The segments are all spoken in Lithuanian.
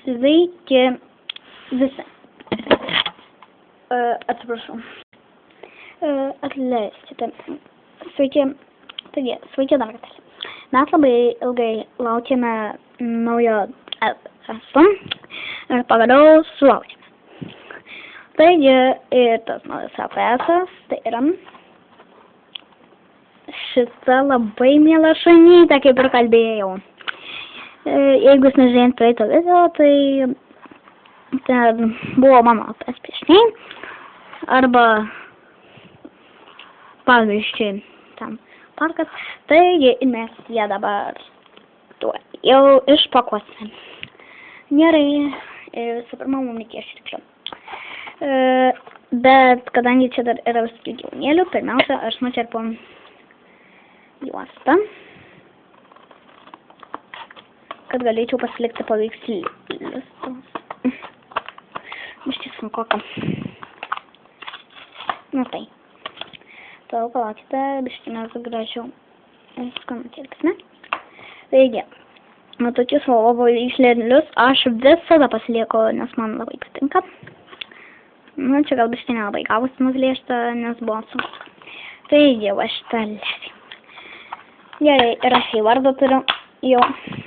Sveiki visi. Atsiprašau. Atleiskite. Sveiki. Taigi, sveiki dar kartą. Mes labai ilgai laukėme naujo LS ir pagaliau sulaukėme. Taigi, ir tas naujas LS, tai yra šita labai miela šunytė, kaip ir kalbėjau. Jeigu jūs nežiūrėjot praeito video, tai ten buvo mano piešiniai, arba pavyzdžiui ten parkas, taigi mes ją dabar jau išpakuosime. Gerai, visų pirma, mums reikės šrifščio. Bet kadangi čia dar yra visokių gyvūnėlių, pirmiausia, aš nučerpu juostą, kad galėčiau pasilikti paveikslėlius. Biškį sunkoka. Nu tai. Toliau palaukite, biškį mes gražiau viską nutirksime. Taigi, tokius paveikslėlius aš visada pasilieku, nes man labai patinka. Nu, čia gal biškį nelabai gavosi nuplėšta, nes buvo sunku. Taigi, va šitą lėsį. Gerai, ir aš į vardą turiu. Jo,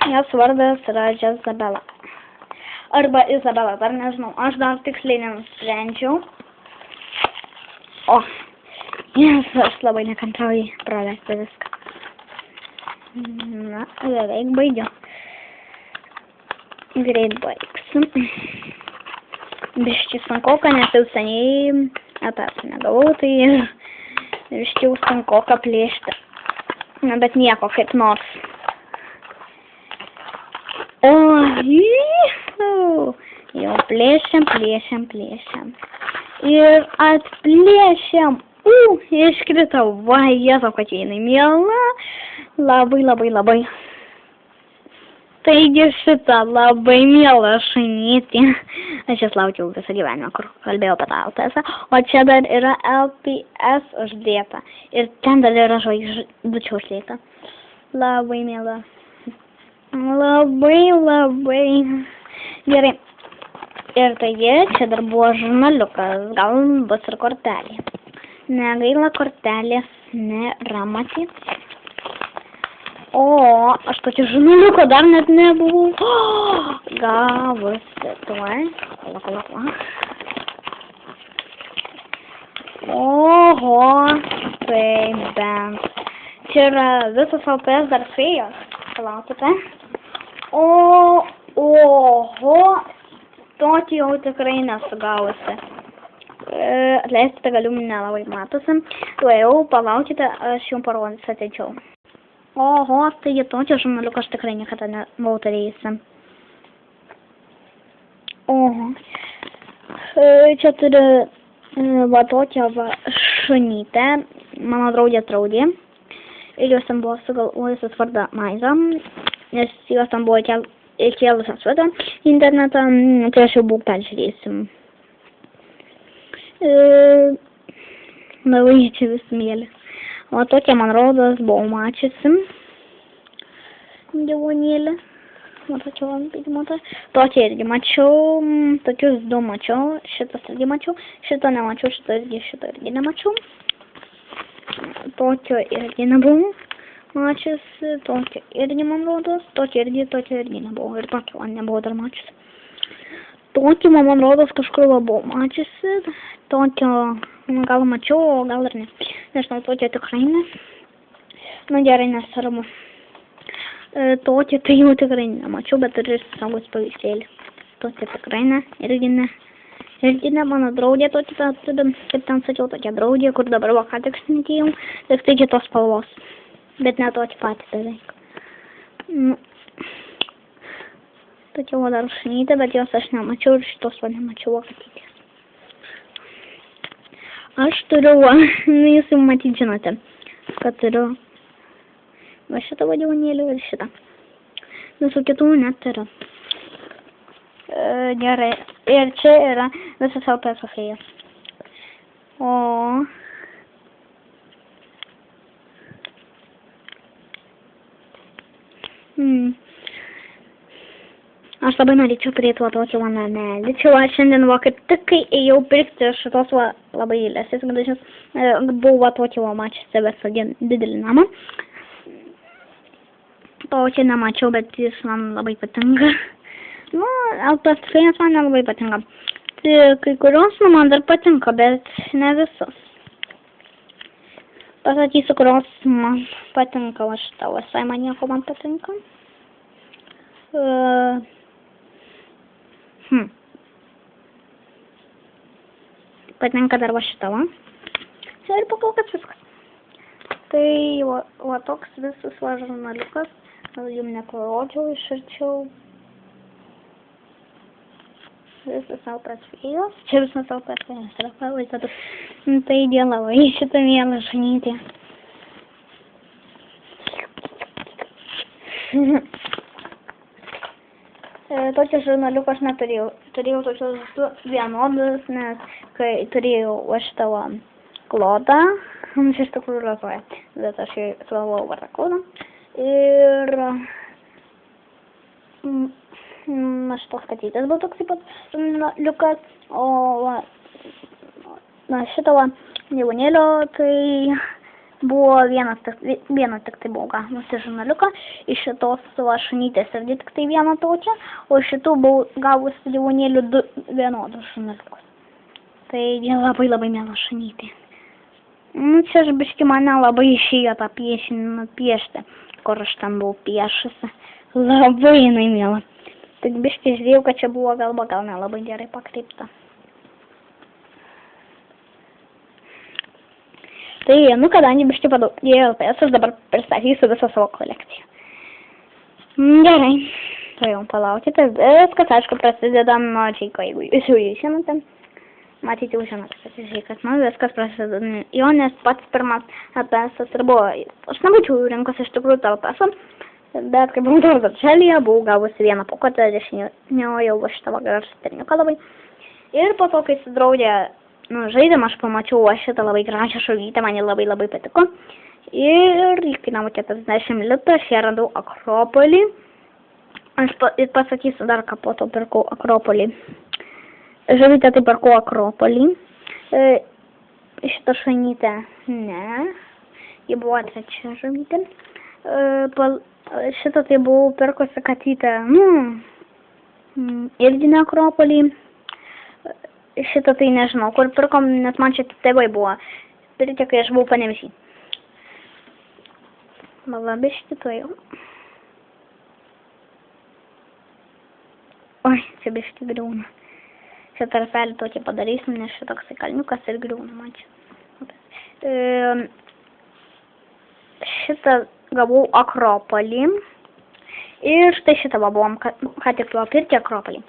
jos vardas yra Jezabela. Arba Izabela, dar nežinau. Aš dar tiksliai nenusprendžiau. O, nes aš labai nekantrauju praleisti viską. Na, beveik baigiu. Greit baigsiu. Biškį sunkoka, nes jau seniai etatų negavau, tai biškį sunkoka plėšti. Na, bet nieko, kaip nors. O, jau plėšiam. Ir atplėšiam. Iškritau. Va, jėzau, kad jinai miela. Labai. Taigi šitą labai mielą šunytį. Aš jas laukiau visą gyvenimą, kur kalbėjau apie tą LTS. O čia dar yra LPS uždėta. Ir ten dar yra žvaigždučių uždėta. Labai miela. Labai. Gerai. Ir taigi, čia dar buvo žurnaliukas, gal bus ir kortelė. Negaila kortelės nėra matyti. O, aš tokį žurnaliuką dar net nebuvau gavusi. Tuoj. Oho, tai bent. Čia yra visas LPS dar fėjos. Palaukite. Oho, tokį jau tikrai nesugavusi. Atleiskite, galiu nelabai matosi. Tuo jau palaukite, aš jums parodysiu ateičiau. Oho, taigi tokio žurnaliuko aš tikrai niekada nebuvau turėjusi. Oho. Čia turiu va tokią va šunytę, mano draugė Traudė. Ir jos ten buvo sugalvojusios vardą Maiza, nes jos ten buvo įkėlusios vardą internetą, tai aš jau buvau peržiūrėjusi. Labai čia vis mėly. O tokia, man rodos, buvau mačiusi gyvūnėlį. Tokia irgi mačiau, tokius du mačiau, šitas irgi mačiau, šito nemačiau, šito irgi nemačiau. Tokio irgi nebuvau mačiusi, tokio irgi man rodos, tokio irgi nebuvau ir tokio nebuvau dar mačiusi. Tokio man rodos kažkur buvau mačiusi, tokio gal mačiau, o gal ir ne. Nežinau, tokio tikrai ne. Nu gerai, nesvarbu. Tokio tai jau tikrai nemačiau, bet turiu saugus paveikslėlį. Tokio tikrai ne, irgi ne. Irgi ne, mano draugė tokį, kaip ten sakiau, tokia draugė, kur dabar va ką tik šnekėjau, tik tai kitos spalvos, bet ne tokį patį beveik. Tokia va dar šunytė, bet jos aš nemačiau ir šitos va nemačiau vakatykės. Aš turiu, jūs jau matyt žinote, kad turiu va šitą vadovėlį ir šitą. Visų kitų net turiu. Gerai. Ir čia yra visas LPS fėjas. O. Aš labai norėčiau turėti va tokį va namelį. Čia va šiandien va kaip tik kai ėjau pirkti šitos va labai eilės. Buvau va tokį va mačiusi visą didelį namą. O čia nemačiau, bet jis man labai patinka. Nu, LPS trofėjas man nelabai patinka. Tai kai kurios nu, man dar patinka, bet ne visos. Pasakysiu, kurios man patinka, va šitą visai man nieko man patinka. Patinka dar va šitą, va. Ir pakol kad viskas. Tai va toks visas va žurnaliukas. Jums neparodžiau iš arčiau. Visas LPS trofėjas. Čia visas LPS trofėjas yra pavaizduotas. Tai labai šitą mielą šunytį. Tokius žurnaliukus aš neturėjau. Turėjau tokius du vienodus, nes kai turėjau va šitą va klodą, iš tikrųjų razoja, bet aš jį sugalvojau vardą klodą. Ir šitos katytės buvo toks pat žurnaliukas, o šito va gyvūnėlio tai buvo vienas tik tai buvo gavusi žurnaliuką, iš šitos va šunytės irgi tik tai vieną točią, o iš šitų buvau gavusi gyvūnėlių du vienodus žurnaliukus. Tai labai labai mėla šunytė. Nu, čia aš biški mane labai išėjo tą piešinį nupiešti, kur aš ten buvau piešusi. Labai jinai mėla. Tik biški žiūrėjau, kad čia buvo galva gal nelabai gerai pakreipta. Tai, nu, kadangi biški padaugėjo LPS, aš dabar pristatysiu visą savo kolekciją. Gerai. Tai jau palaukite. Viskas, aišku, prasideda nuo Džeiko, jeigu jūs jau žinote. Matyti, jau žinote, kad Džeikas, nu, viskas prasideda jo, nes pats pirmas LPS ir buvo. Aš nebūčiau rinkus iš tikrųjų LPS, bet kaip buvau darželyje, buvau gavusi vieną pakotę, dešinėjau va šitą gražų labai. Ir po to, kai sudraudė žaidimą, aš pamačiau šitą labai gražią šaugytę, man jį labai labai patiko. Ir kainavo 40 litų, aš ją radau Akropolį. Aš pasakysiu dar, ką po to pirkau Akropolį. Žuvytę tai pirkau Akropolį. Šitą šunytę ne. Ji buvo trečia žuvytė. Šitą tai buvau pirkusi katytę, irgi ne Akropolį. Šitą tai nežinau, kur pirkom, nes man čia tėvai buvo. Pirkė, kai aš buvau Panevėžy. Labai šitą jau. Oi, čia biški griūna. Šitą tarpelį tokį padarysim, nes šitoks kalniukas ir griūna man čia. Šitą gavau Akropolį. Ir štai šitą buvom, ką tik pirkti Akropolį.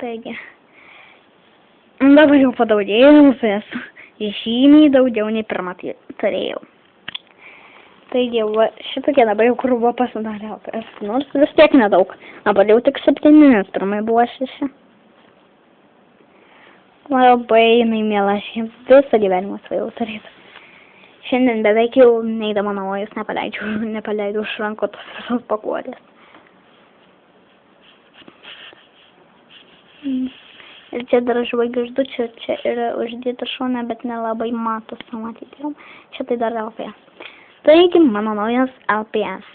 Taigi. Dabar jau padaugėjau LPS. Žymiai daugiau nei pirmą turėjau. Taigi, šitokie dabar jau kur buvo pasidarę LPS. Nors vis tiek nedaug. Dabar jau tik 7, nes pirmai buvo 6. Labai jinai mėla, aš visą gyvenimą svajau turėtų. Šiandien beveik jau neįdama namo, jūs nepaleidžiau iš rankų tos visos pakuotės. Ir čia dar žvaigždučių, čia yra uždėta šone, bet nelabai matosi matyti. Čia tai dar LPS. Taigi, mano naujas LPS.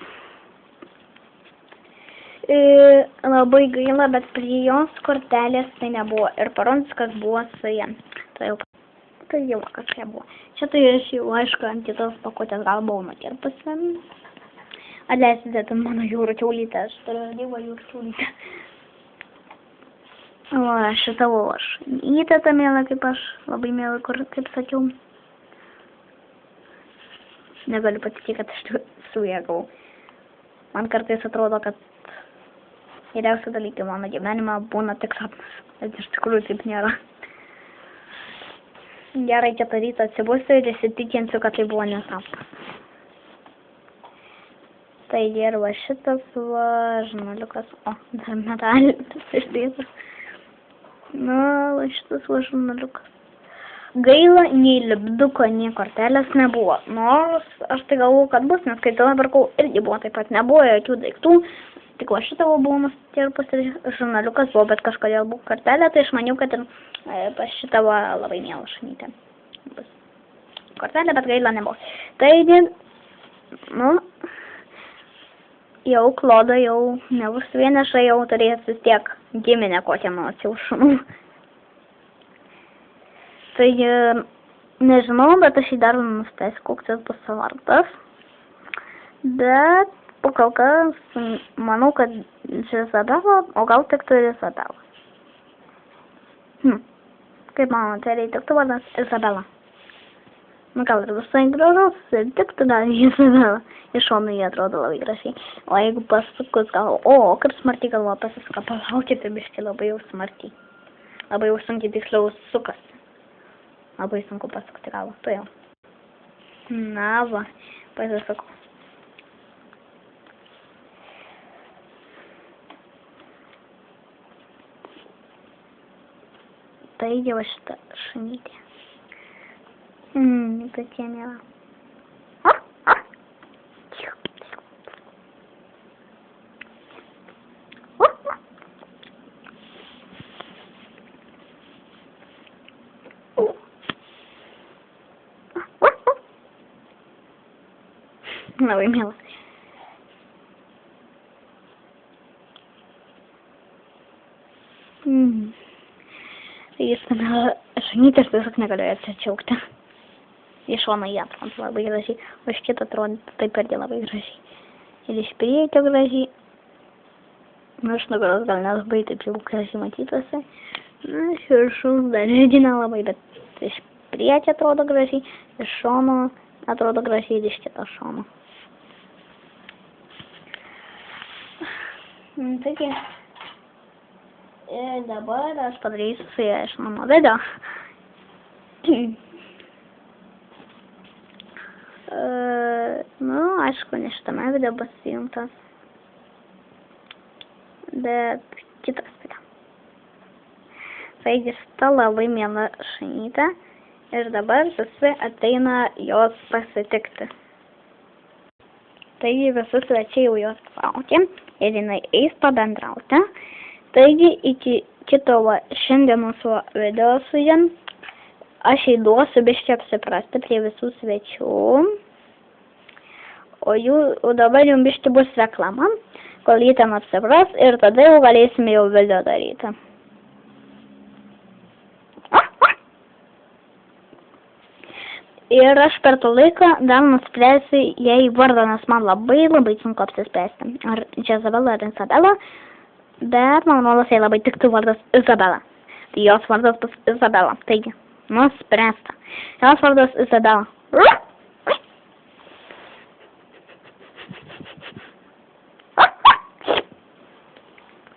Labai gaila, bet prie jos kortelės tai nebuvo. Ir parodysiu, kas buvo su ja. Tai jau kas čia buvo. Čia tai aš jau, aišku, ant kitos pakuotės gal buvau nukirpusi. Atleiskite, tai mano jūrų kiaulytė. Aš turiu gyvą jūrų kiaulytę. O, šitą aš. Įtėta mėla, kaip aš. Labai mėla, kaip sakiau. Negaliu patikėti, kad aš su ją gavau. Man kartais atrodo, kad geriausi dalykai mano gyvenime būna tik sapnas. Bet iš tikrųjų taip nėra. Gerai, kitą rytą atsibusiu ir įsitikinsiu, kad tai buvo nesapnas. Taigi ir va šitas va žurnaliukas. O, dar medalis išdėtas. Na, va šitas va žurnaliukas. Gaila, nei lipduko, nei kortelės nebuvo. Nors aš tai galvoju, kad bus, nes kai tada pirkau, irgi buvo taip pat, nebuvo jokių daiktų. Tik va šitą buvau nustirpus ir žurnaliukas buvo, bet kažkodėl buvo kortelė, tai aš maniau, kad ir pas šitą labai mielą šunytę bus kortelė, bet gaila nebuvo. Taigi, nu, jau Klodo jau nebus vieniša, jau turės vis tiek giminę kokią nors jau šunų. Taigi, nežinau, bet aš jį dar nustesiu, koks jis bus vardas. Bet po kol kas manau, kad Izabela, o gal tik turi Izabela. Kaip manote, ar tiktų vardas Izabela? Nu gal ir visai gražus, ir tiktų gal Izabela. Iš šonų jie atrodo labai gražiai. O jeigu pasukus gal, kaip smarkiai galvoja pasisuka, palaukite biškį labai jau smarkiai. Labai jau sunkiai tiksliau sukasi. Labai sunku pasukti galvą, tu jau. Na va, pasisukau. Taigi va šitą šunytę. Tokia miela. Labai miela. Jis šunytės tiesiog negalėjo atsičiaukti. Iš šono jie atrodo labai gražiai, o iš kito atrodo taip irgi labai gražiai. Ir iš priekio gražiai. Nu, iš nugaros gal nelabai taip jau gražiai matytasi. Na, iš viršaus dar irgi nelabai, bet iš priekio atrodo gražiai, iš šono atrodo gražiai ir iš kito šono. Taigi. Ir dabar aš padarysiu su ją iš mano video. Nu, aišku, ne šitame video bus įjungtas, bet kitas video. Taigi šita labai miela šunytė ir dabar visi ateina jos pasitikti. Taigi visi svečiai jau jos laukia ir jinai eis pabendrauti. Taigi, iki kito šiandienos video su jam, aš įduosiu biškį apsiprasti prie visų svečių. O dabar jums biškį bus reklama, kol jį ten apsipras ir tada jau galėsime jau video daryti. Ir aš per tą laiką dar nuspręsiu jai vardą, nes man labai sunku apsispręsti. Ar Izabela ar Izabela. Bet, man rodos, jai labai tiktų vardas Izabela. Tai jos vardas bus Izabela. Taigi, nuspręsta. Jos vardas Izabela.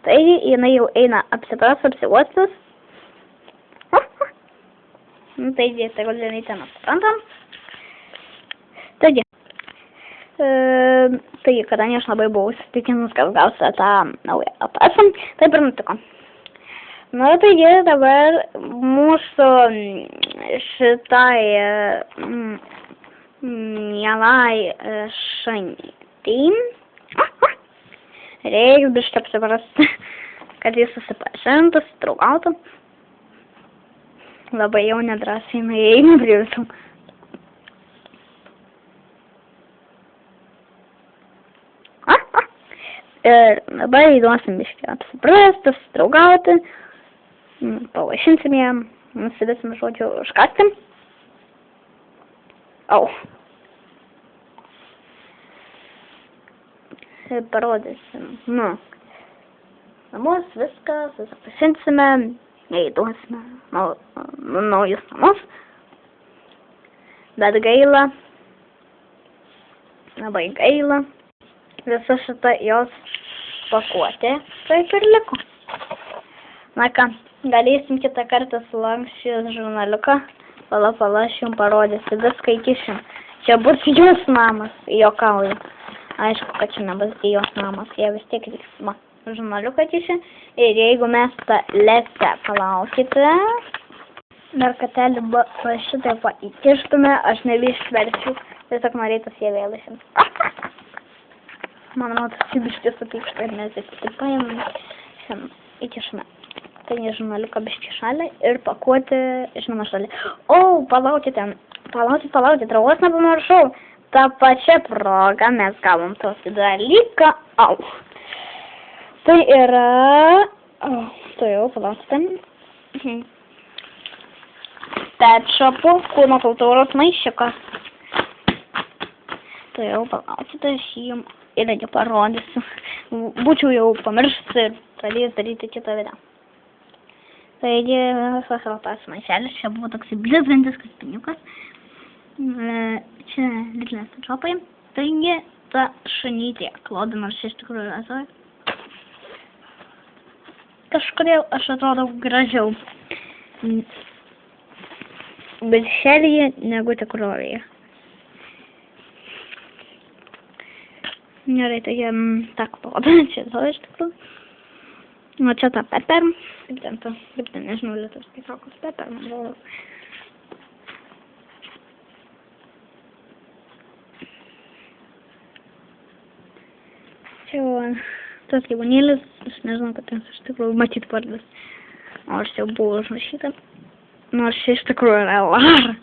Taigi, jinai jau eina apsipras, apsiuostis. Taigi, tegul jinai ten apsiprantam. Taigi. Taigi, kadangi aš labai buvau įsitikinus, kad gausiu tą naują apasą, taip ir nutiko. Na, taigi dabar mūsų šitai mielai šunytei reiks biškį apsiprasti, kad jis susipažintų, susidraugautų. Labai jau nedrąsiai nueina prie visų. Ir dabar įduosim biškį apsiprasti, susidraugauti, pavaišinsim ją, nusidėsim žodžiu užkąsti. Ir parodysim, namus, viską, susipažinsime, įduosime naujus namus. Bet gaila, labai gaila. Visa šita jos pakuotė taip ir liko. Na ką, galėsim kitą kartą sulankščius žurnaliuką. Pala, aš jums parodysiu, viską įkišim. Čia bus jos namas, juokauju. Aišku, kad čia nebus jos namas, jie vis tiek vyksma. Žurnaliuką įkišim. Ir jeigu mes tą lesę palaukite, dar katelį šitą įkištume, aš nebeišverčiu. Tiesiog norėtus jie vėl išimt. man rodos, biškis supyksta ir mes taip paėmėm į tiešimą. Tai nežinau, liko biški šalia ir pakuoti, žinoma, šalia. O, palaukite, draugos nepamiršau. Ta pačia proga mes gavom tokį dalyką. Au. Tai yra... Tai jau, palaukite. Pet Shop'ų kūno kultūros maišiukas. Tai jau, palaukite, aš jums irgi parodysiu. Būčiau jau pamiršusi ir pradėjus daryti kitą video. Taigi, visas yra tas maišelis, čia buvo toks blizgantis kaspiniukas. Čia Lidlės Shopai. Taigi, ta šunytė, Klodo, nors iš tikrųjų esu. Kažkodėl aš atrodo gražiau viršelyje negu tikrovėje. Gerai, taigi, tak, Klodo, čia to iš tikrųjų. O čia ta Pepper, kaip ten, nežinau, lietuviškai sakos Pepper, man atrodo. Čia jau tas gyvūnėlis, aš nežinau, kad ten iš tikrųjų matyt vardas. Nors jau buvo užrašyta. Nors iš tikrųjų yra Lara.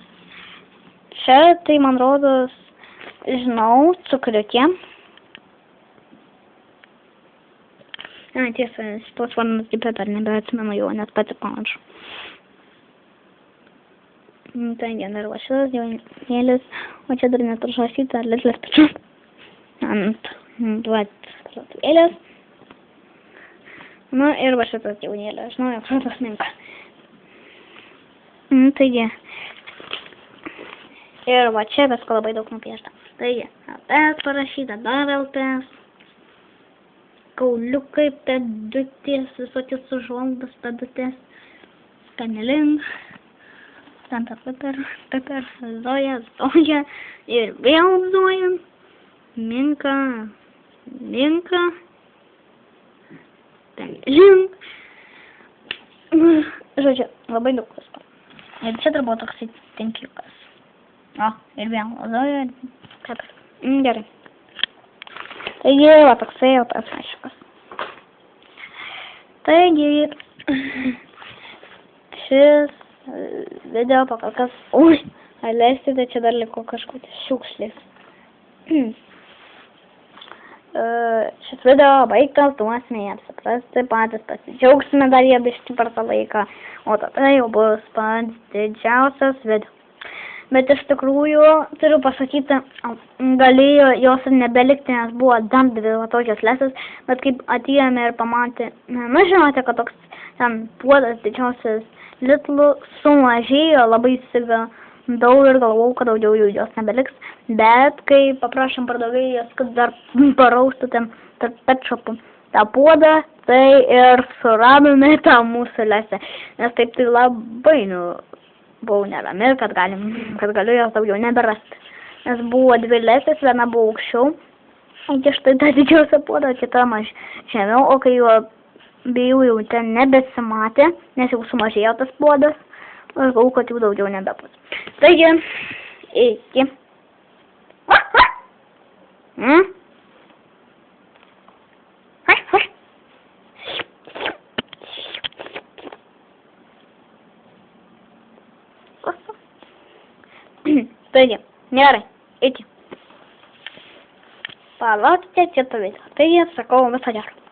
Čia tai, man rodos, žinau, cukriukė. Tiesa, šitos vardas kaip Pepper, nebeatsimenu jau, net pati panašu. Taigi, dar va šitas gyvūnėlis, o čia dar net užrašyta Lidlės Shopai. Ant 20 parduotuvėlės. Nu ir va šitas gyvūnėlis, aš naujo kratos minka. Taigi, ir va čia visko labai daug nupiešta. Taigi, LPS parašyta, dar LPS. Kauliukai, pedutės, visokios užuolaidos, pedutės, Skanelin, Santa Pepper, Zoja ir vėl Zoja, Minka, Skanelin. Žodžiu, labai daug visko. Ir čia dar buvo toksai tinkliukas. O, ir vėl Zoja, Pepper. Gerai. Taigi, va toksai jau tas maišiukas. Taigi, šis video pakalkas... Ui, leistite, čia dar liko kažkokios šiukšlės. Šis video baigtas, duosime jiems suprasti, patys pasidžiaugsime dar jie biški per tą laiką, o tada jau bus pats didžiausias video. Bet iš tikrųjų, turiu pasakyti, galėjo jos ir nebelikti, nes buvo dar dvi tokios lesės, bet kaip atėjome ir pamatė, nu žinote, kad toks ten puodas didžiausias Lidlų sumažėjo, labai įsigandau ir galvau, kad daugiau jų jos nebeliks, bet kai paprašėm pardavėjos, kad dar paraustų ten tarp Pet Shop'ų tą puodą, tai ir suradome tą mūsų lesę, nes taip tai labai, buvau nerami, kad galiu jos daugiau neberasti. Nes buvo dvi lesės, viena buvo aukščiau, iki štai tą didžiausią puodą, kita žemiau, o kai jo bijau jau ten nebesimatė, nes jau sumažėjo tas puodas, aš galvoju, kad jų daugiau nebebus. Taigi, iki. Taigi, gerai, iki. Palaukite kitą video. Taigi, sakau, viso gero.